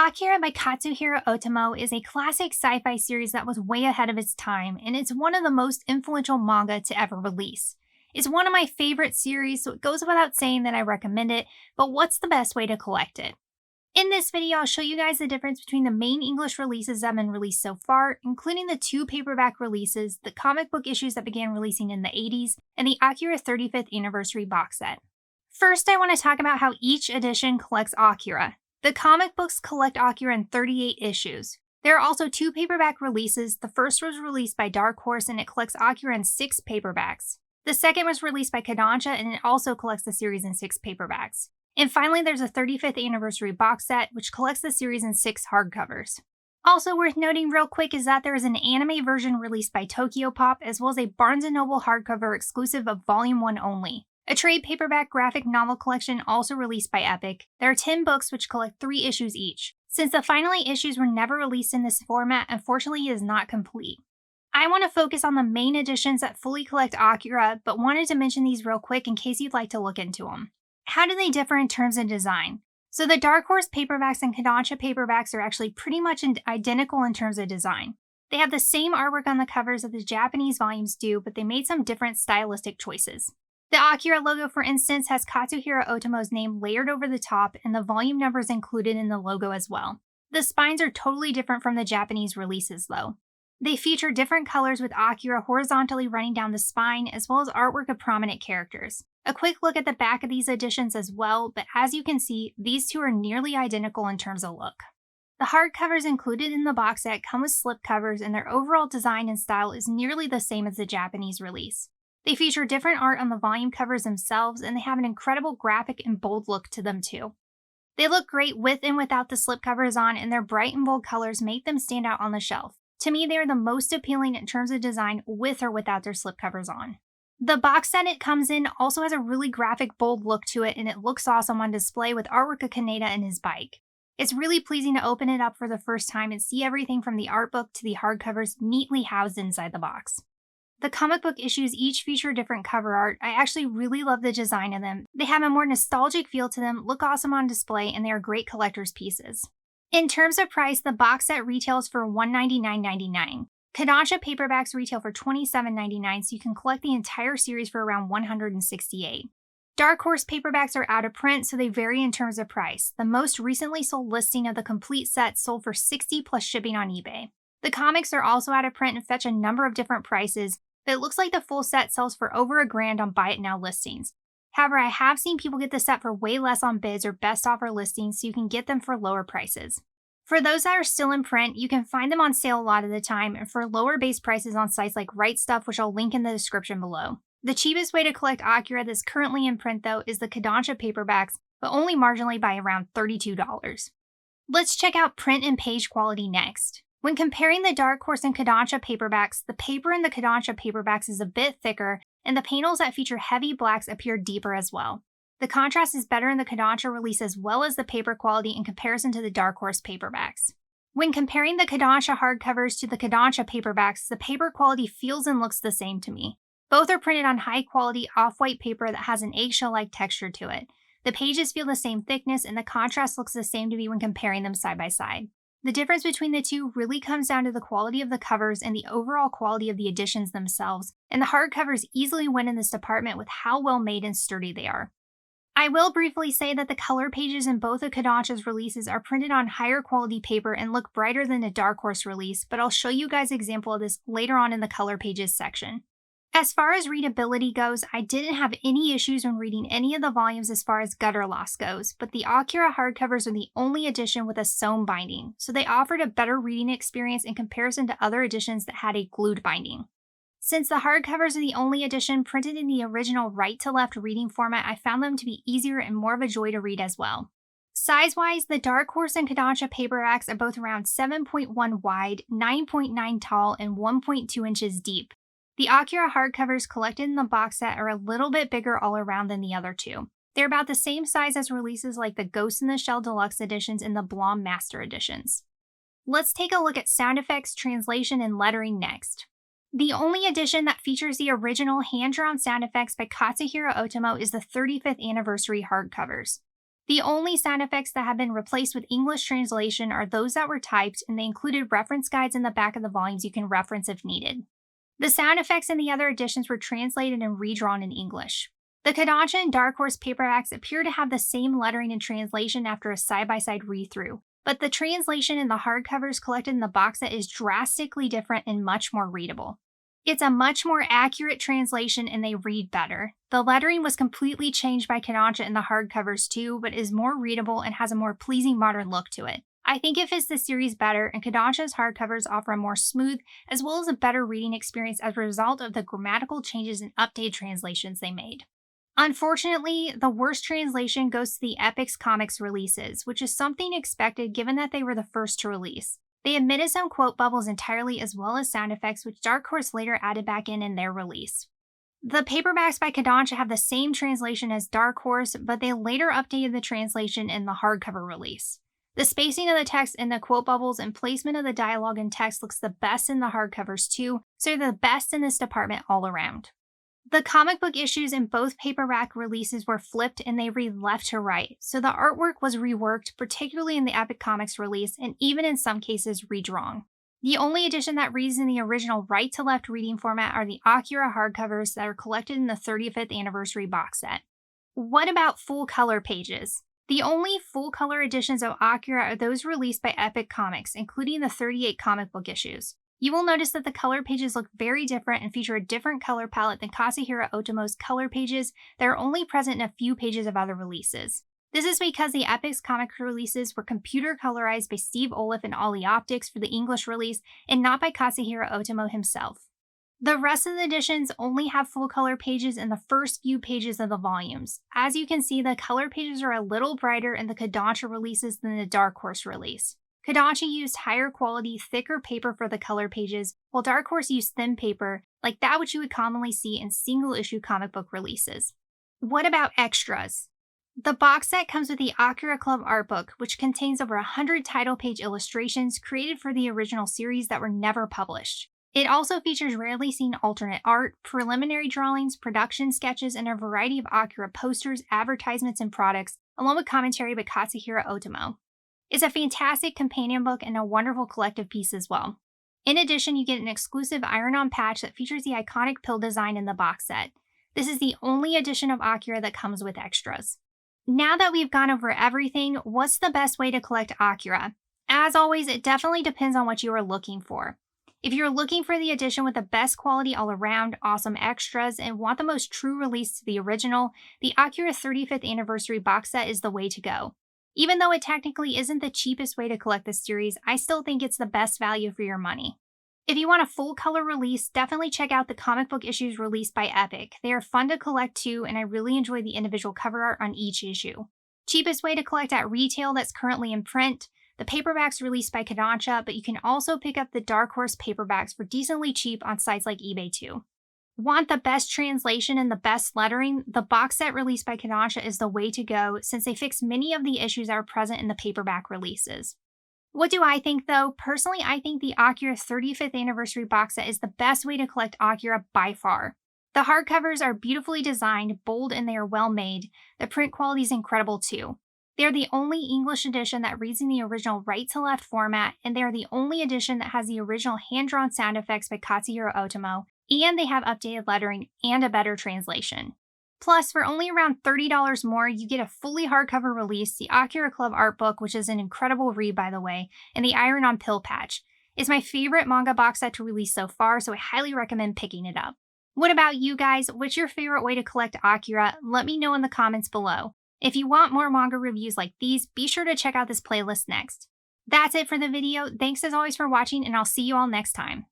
Akira by Katsuhiro Otomo is a classic sci-fi series that was way ahead of its time, and it's one of the most influential manga to ever release. It's one of my favorite series, so it goes without saying that I recommend it, but what's the best way to collect it? In this video, I'll show you guys the difference between the main English releases that have been released so far, including the 2 paperback releases, the comic book issues that began releasing in the 80s, and the Akira 35th Anniversary box set. First, I want to talk about how each edition collects Akira. The comic books collect Akira in 38 issues. There are also 2 paperback releases. The first was released by Dark Horse and it collects Akira in 6 paperbacks. The second was released by Kodansha and it also collects the series in 6 paperbacks. And finally, there's a 35th Anniversary box set, which collects the series in 6 hardcovers. Also worth noting real quick is that there is an anime version released by Tokyo Pop, as well as a Barnes & Noble hardcover exclusive of Volume 1 only. A trade paperback graphic novel collection also released by Epic. There are 10 books which collect 3 issues each. Since the final 8 issues were never released in this format, unfortunately it is not complete. I want to focus on the main editions that fully collect Akira, but wanted to mention these real quick in case you'd like to look into them. How do they differ in terms of design? So the Dark Horse paperbacks and Kodansha paperbacks are actually pretty much identical in terms of design. They have the same artwork on the covers that the Japanese volumes do, but they made some different stylistic choices. The Akira logo, for instance, has Katsuhiro Otomo's name layered over the top, and the volume number is included in the logo as well. The spines are totally different from the Japanese releases, though. They feature different colors with Akira horizontally running down the spine, as well as artwork of prominent characters. A quick look at the back of these editions as well, but as you can see, these two are nearly identical in terms of look. The hardcovers included in the box set come with slipcovers, and their overall design and style is nearly the same as the Japanese release. They feature different art on the volume covers themselves, and they have an incredible graphic and bold look to them too. They look great with and without the slipcovers on, and their bright and bold colors make them stand out on the shelf. To me, they are the most appealing in terms of design with or without their slipcovers on. The box set it comes in also has a really graphic, bold look to it, and it looks awesome on display with artwork of Kaneda and his bike. It's really pleasing to open it up for the first time and see everything from the art book to the hardcovers neatly housed inside the box. The comic book issues each feature different cover art. I actually really love the design of them. They have a more nostalgic feel to them, look awesome on display, and they are great collector's pieces. In terms of price, the box set retails for $199.99. Kodansha paperbacks retail for $27.99, so you can collect the entire series for around $168. Dark Horse paperbacks are out of print, so they vary in terms of price. The most recently sold listing of the complete set sold for $60 plus shipping on eBay. The comics are also out of print and fetch a number of different prices, but it looks like the full set sells for over $1,000 on Buy It Now listings. However, I have seen people get the set for way less on bids or best offer listings, so you can get them for lower prices. For those that are still in print, you can find them on sale a lot of the time and for lower base prices on sites like Right Stuff, which I'll link in the description below. The cheapest way to collect Akira that's currently in print though is the Kodansha paperbacks, but only marginally by around $32. Let's check out print and page quality next. When comparing the Dark Horse and Kodansha paperbacks, the paper in the Kodansha paperbacks is a bit thicker, and the panels that feature heavy blacks appear deeper as well. The contrast is better in the Kodansha release as well as the paper quality in comparison to the Dark Horse paperbacks. When comparing the Kodansha hardcovers to the Kodansha paperbacks, the paper quality feels and looks the same to me. Both are printed on high-quality off-white paper that has an eggshell-like texture to it. The pages feel the same thickness, and the contrast looks the same to me when comparing them side by side. The difference between the two really comes down to the quality of the covers and the overall quality of the editions themselves, and the hardcovers easily win in this department with how well made and sturdy they are. I will briefly say that the color pages in both of Kodansha's releases are printed on higher quality paper and look brighter than a Dark Horse release, but I'll show you guys an example of this later on in the color pages section. As far as readability goes, I didn't have any issues when reading any of the volumes as far as gutter loss goes, but the Akira hardcovers are the only edition with a sewn binding, so they offered a better reading experience in comparison to other editions that had a glued binding. Since the hardcovers are the only edition printed in the original right-to-left reading format, I found them to be easier and more of a joy to read as well. Size-wise, the Dark Horse and Kodansha paperbacks are both around 7.1 wide, 9.9 tall, and 1.2 inches deep. The Akira hardcovers collected in the box set are a little bit bigger all around than the other two. They're about the same size as releases like the Ghost in the Shell Deluxe editions and the Blom Master editions. Let's take a look at sound effects, translation, and lettering next. The only edition that features the original hand-drawn sound effects by Katsuhiro Otomo is the 35th Anniversary hardcovers. The only sound effects that have been replaced with English translation are those that were typed, and they included reference guides in the back of the volumes you can reference if needed. The sound effects in the other editions were translated and redrawn in English. The Kodansha and Dark Horse paperbacks appear to have the same lettering and translation after a side-by-side read-through, but the translation in the hardcovers collected in the box set is drastically different and much more readable. It's a much more accurate translation and they read better. The lettering was completely changed by Kodansha in the hardcovers too, but is more readable and has a more pleasing modern look to it. I think it fits the series better, and Kodansha's hardcovers offer a more smooth as well as a better reading experience as a result of the grammatical changes and updated translations they made. Unfortunately, the worst translation goes to the Epix Comics releases, which is something expected given that they were the first to release. They omitted some quote bubbles entirely as well as sound effects, which Dark Horse later added back in their release. The paperbacks by Kodansha have the same translation as Dark Horse, but they later updated the translation in the hardcover release. The spacing of the text in the quote bubbles and placement of the dialogue and text looks the best in the hardcovers too, so they're the best in this department all around. The comic book issues in both paperback releases were flipped and they read left to right, so the artwork was reworked, particularly in the Epic Comics release, and even in some cases redrawn. The only edition that reads in the original right-to-left reading format are the Akira hardcovers that are collected in the 35th anniversary box set. What about full color pages? The only full color editions of Akira are those released by Epic Comics, including the 38 comic book issues. You will notice that the color pages look very different and feature a different color palette than Kazuhiro Otomo's color pages that are only present in a few pages of other releases. This is because the Epix Comics releases were computer colorized by Steve Oliff and Ollie Optics for the English release and not by Kazuhiro Otomo himself. The rest of the editions only have full color pages in the first few pages of the volumes. As you can see, the color pages are a little brighter in the Kodansha releases than the Dark Horse release. Kodansha used higher quality, thicker paper for the color pages, while Dark Horse used thin paper, like that which you would commonly see in single-issue comic book releases. What about extras? The box set comes with the Akira Club art book, which contains over 100 title-page illustrations created for the original series that were never published. It also features rarely seen alternate art, preliminary drawings, production sketches, and a variety of Akira posters, advertisements, and products, along with commentary by Katsuhiro Otomo. It's a fantastic companion book and a wonderful collective piece as well. In addition, you get an exclusive iron-on patch that features the iconic pill design in the box set. This is the only edition of Akira that comes with extras. Now that we've gone over everything, what's the best way to collect Akira? As always, it definitely depends on what you are looking for. If you're looking for the edition with the best quality all around, awesome extras, and want the most true release to the original, the Akira 35th Anniversary box set is the way to go. Even though it technically isn't the cheapest way to collect this series, I still think it's the best value for your money. If you want a full color release, definitely check out the comic book issues released by Epic. They are fun to collect too, and I really enjoy the individual cover art on each issue. Cheapest way to collect at retail that's currently in print, the paperbacks released by Kodansha, but you can also pick up the Dark Horse paperbacks for decently cheap on sites like eBay too. Want the best translation and the best lettering? The box set released by Kodansha is the way to go since they fix many of the issues that are present in the paperback releases. What do I think though? Personally, I think the Akira 35th Anniversary box set is the best way to collect Akira by far. The hardcovers are beautifully designed, bold, and they are well made. The print quality is incredible too. They are the only English edition that reads in the original right-to-left format, and they are the only edition that has the original hand-drawn sound effects by Katsuhiro Otomo, and they have updated lettering and a better translation. Plus, for only around $30 more, you get a fully hardcover release, the Akira Club art book, which is an incredible read by the way, and the iron-on pill patch. It's my favorite manga box set to release so far, so I highly recommend picking it up. What about you guys? What's your favorite way to collect Akira? Let me know in the comments below. If you want more manga reviews like these, be sure to check out this playlist next. That's it for the video. Thanks as always for watching, and I'll see you all next time.